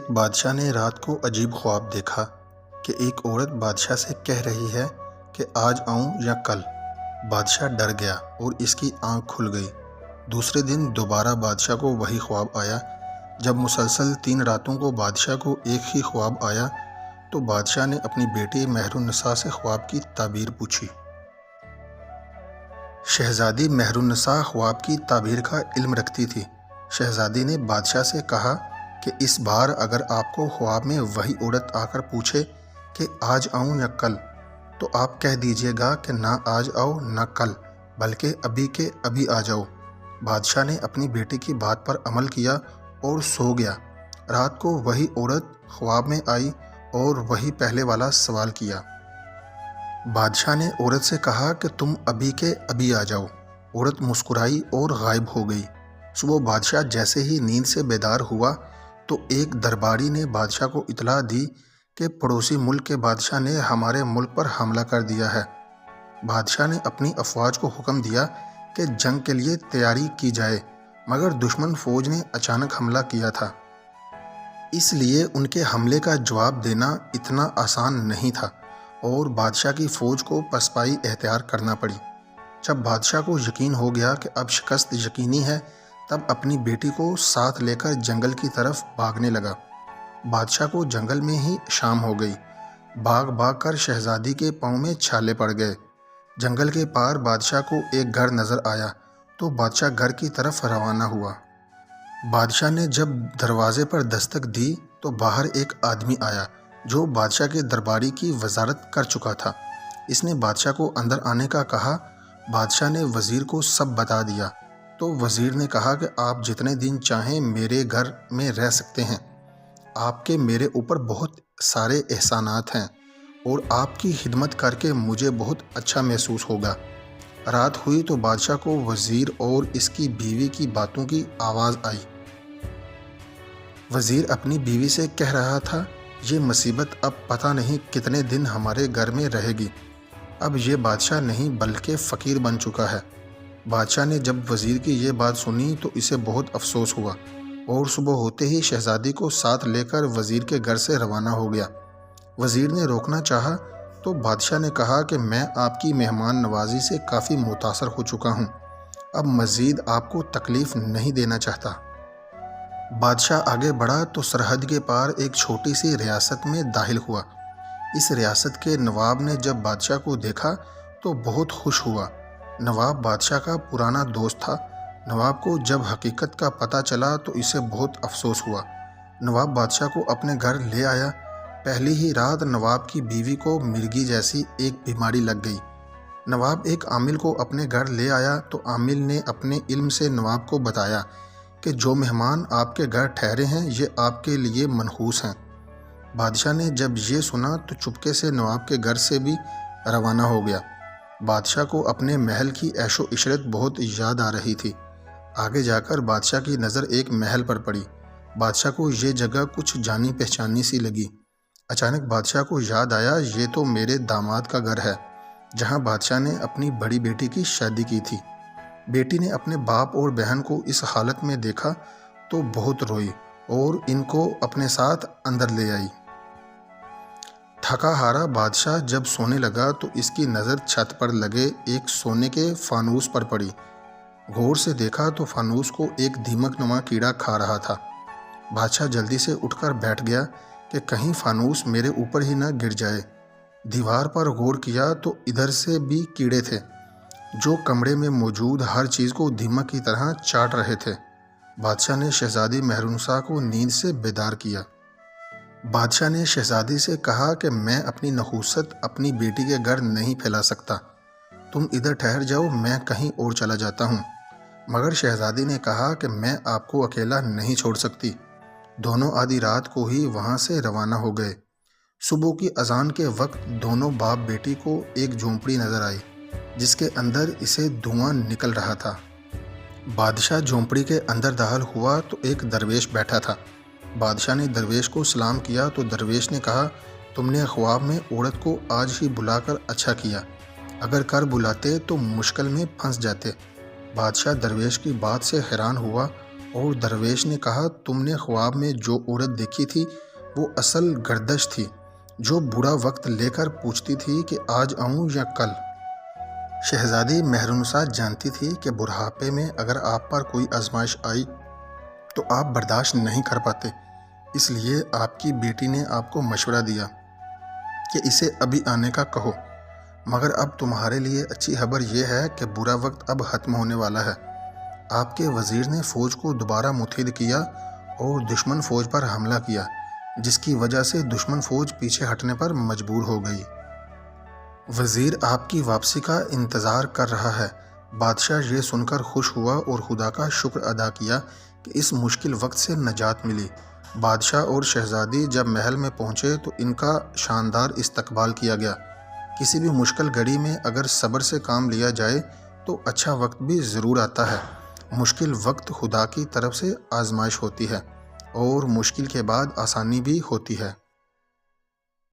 ایک بادشاہ نے رات کو عجیب خواب دیکھا کہ ایک عورت بادشاہ سے کہہ رہی ہے کہ آج آؤں یا کل۔ بادشاہ ڈر گیا اور اس کی آنکھ کھل گئی۔ دوسرے دن دوبارہ بادشاہ کو وہی خواب آیا۔ جب مسلسل 3 راتوں کو بادشاہ کو ایک ہی خواب آیا تو بادشاہ نے اپنی بیٹی مہر النساء سے خواب کی تعبیر پوچھی۔ شہزادی مہر النساء خواب کی تعبیر کا علم رکھتی تھی۔ شہزادی نے بادشاہ سے کہا کہ اس بار اگر آپ کو خواب میں وہی عورت آ کر پوچھے کہ آج آؤں یا کل تو آپ کہہ دیجیے گا کہ نہ آج آؤ نہ کل بلکہ ابھی کے ابھی آ جاؤ۔ بادشاہ نے اپنی بیٹی کی بات پر عمل کیا اور سو گیا۔ رات کو وہی عورت خواب میں آئی اور وہی پہلے والا سوال کیا۔ بادشاہ نے عورت سے کہا کہ تم ابھی کے ابھی آ جاؤ۔ عورت مسکرائی اور غائب ہو گئی۔ صبح بادشاہ جیسے ہی نیند سے بیدار ہوا تو ایک درباری نے بادشاہ کو اطلاع دی کہ پڑوسی ملک کے بادشاہ نے ہمارے ملک پر حملہ کر دیا ہے۔ بادشاہ نے اپنی افواج کو حکم دیا کہ جنگ کے لیے تیاری کی جائے، مگر دشمن فوج نے اچانک حملہ کیا تھا، اس لیے ان کے حملے کا جواب دینا اتنا آسان نہیں تھا اور بادشاہ کی فوج کو پسپائی اختیار کرنا پڑی۔ جب بادشاہ کو یقین ہو گیا کہ اب شکست یقینی ہے تب اپنی بیٹی کو ساتھ لے کر جنگل کی طرف بھاگنے لگا۔ بادشاہ کو جنگل میں ہی شام ہو گئی۔ بھاگ بھاگ کر شہزادی کے پاؤں میں چھالے پڑ گئے۔ جنگل کے پار بادشاہ کو ایک گھر نظر آیا تو بادشاہ گھر کی طرف روانہ ہوا۔ بادشاہ نے جب دروازے پر دستک دی تو باہر ایک آدمی آیا جو بادشاہ کے درباری کی وزارت کر چکا تھا۔ اس نے بادشاہ کو اندر آنے کا کہا۔ بادشاہ نے وزیر کو سب بتا دیا تو وزیر نے کہا کہ آپ جتنے دن چاہیں میرے گھر میں رہ سکتے ہیں۔ آپ کے میرے اوپر بہت سارے احسانات ہیں اور آپ کی خدمت کر کے مجھے بہت اچھا محسوس ہوگا۔ رات ہوئی تو بادشاہ کو وزیر اور اس کی بیوی کی باتوں کی آواز آئی۔ وزیر اپنی بیوی سے کہہ رہا تھا، یہ مصیبت اب پتہ نہیں کتنے دن ہمارے گھر میں رہے گی۔ اب یہ بادشاہ نہیں بلکہ فقیر بن چکا ہے۔ بادشاہ نے جب وزیر کی یہ بات سنی تو اسے بہت افسوس ہوا اور صبح ہوتے ہی شہزادی کو ساتھ لے کر وزیر کے گھر سے روانہ ہو گیا۔ وزیر نے روکنا چاہا تو بادشاہ نے کہا کہ میں آپ کی مہمان نوازی سے کافی متاثر ہو چکا ہوں، اب مزید آپ کو تکلیف نہیں دینا چاہتا۔ بادشاہ آگے بڑھا تو سرحد کے پار ایک چھوٹی سی ریاست میں داخل ہوا۔ اس ریاست کے نواب نے جب بادشاہ کو دیکھا تو بہت خوش ہوا۔ نواب بادشاہ کا پرانا دوست تھا۔ نواب کو جب حقیقت کا پتہ چلا تو اسے بہت افسوس ہوا۔ نواب بادشاہ کو اپنے گھر لے آیا۔ پہلی ہی رات نواب کی بیوی کو مرگی جیسی ایک بیماری لگ گئی۔ نواب ایک عامل کو اپنے گھر لے آیا تو عامل نے اپنے علم سے نواب کو بتایا کہ جو مہمان آپ کے گھر ٹھہرے ہیں یہ آپ کے لیے منحوس ہیں۔ بادشاہ نے جب یہ سنا تو چپکے سے نواب کے گھر سے بھی روانہ ہو گیا۔ بادشاہ کو اپنے محل کی عیش و عشرت بہت یاد آ رہی تھی۔ آگے جا کر بادشاہ کی نظر ایک محل پر پڑی۔ بادشاہ کو یہ جگہ کچھ جانی پہچانی سی لگی۔ اچانک بادشاہ کو یاد آیا، یہ تو میرے داماد کا گھر ہے جہاں بادشاہ نے اپنی بڑی بیٹی کی شادی کی تھی۔ بیٹی نے اپنے باپ اور بہن کو اس حالت میں دیکھا تو بہت روئی اور ان کو اپنے ساتھ اندر لے آئی۔ تھکا ہارا بادشاہ جب سونے لگا تو اس کی نظر چھت پر لگے ایک سونے کے فانوس پر پڑی۔ غور سے دیکھا تو فانوس کو ایک دیمک نما کیڑا کھا رہا تھا۔ بادشاہ جلدی سے اٹھ کر بیٹھ گیا کہ کہیں فانوس میرے اوپر ہی نہ گر جائے۔ دیوار پر غور کیا تو ادھر سے بھی کیڑے تھے جو کمرے میں موجود ہر چیز کو دیمک کی طرح چاٹ رہے تھے۔ بادشاہ نے شہزادی مہر النساء کو نیند سے بیدار کیا۔ بادشاہ نے شہزادی سے کہا کہ میں اپنی نحوست اپنی بیٹی کے گھر نہیں پھیلا سکتا، تم ادھر ٹھہر جاؤ، میں کہیں اور چلا جاتا ہوں۔ مگر شہزادی نے کہا کہ میں آپ کو اکیلا نہیں چھوڑ سکتی۔ دونوں آدھی رات کو ہی وہاں سے روانہ ہو گئے۔ صبح کی اذان کے وقت دونوں باپ بیٹی کو ایک جھونپڑی نظر آئی جس کے اندر اسے دھواں نکل رہا تھا۔ بادشاہ جھونپڑی کے اندر داخل ہوا تو ایک درویش بیٹھا تھا۔ بادشاہ نے درویش کو سلام کیا تو درویش نے کہا، تم نے خواب میں عورت کو آج ہی بلا کر اچھا کیا، اگر کر بلاتے تو مشکل میں پھنس جاتے۔ بادشاہ درویش کی بات سے حیران ہوا اور درویش نے کہا تم نے خواب میں جو عورت دیکھی تھی وہ اصل گردش تھی جو برا وقت لے کر پوچھتی تھی کہ آج آؤں یا کل۔ شہزادی مہرنسا جانتی تھی کہ بڑھاپے میں اگر آپ پر کوئی آزمائش آئی تو آپ برداشت نہیں کر پاتے، اس لیے آپ کی بیٹی نے آپ کو مشورہ دیا کہ اسے ابھی آنے کا کہو، مگر اب تمہارے لیے اچھی خبر یہ ہے کہ برا وقت اب ختم ہونے والا ہے۔ آپ کے وزیر نے فوج کو دوبارہ متحد کیا اور دشمن فوج پر حملہ کیا، جس کی وجہ سے دشمن فوج پیچھے ہٹنے پر مجبور ہو گئی۔ وزیر آپ کی واپسی کا انتظار کر رہا ہے۔ بادشاہ یہ سن کر خوش ہوا اور خدا کا شکر ادا کیا کہ اس مشکل وقت سے نجات ملی۔ بادشاہ اور شہزادی جب محل میں پہنچے تو ان کا شاندار استقبال کیا گیا۔ کسی بھی مشکل گھڑی میں اگر صبر سے کام لیا جائے تو اچھا وقت بھی ضرور آتا ہے۔ مشکل وقت خدا کی طرف سے آزمائش ہوتی ہے اور مشکل کے بعد آسانی بھی ہوتی ہے۔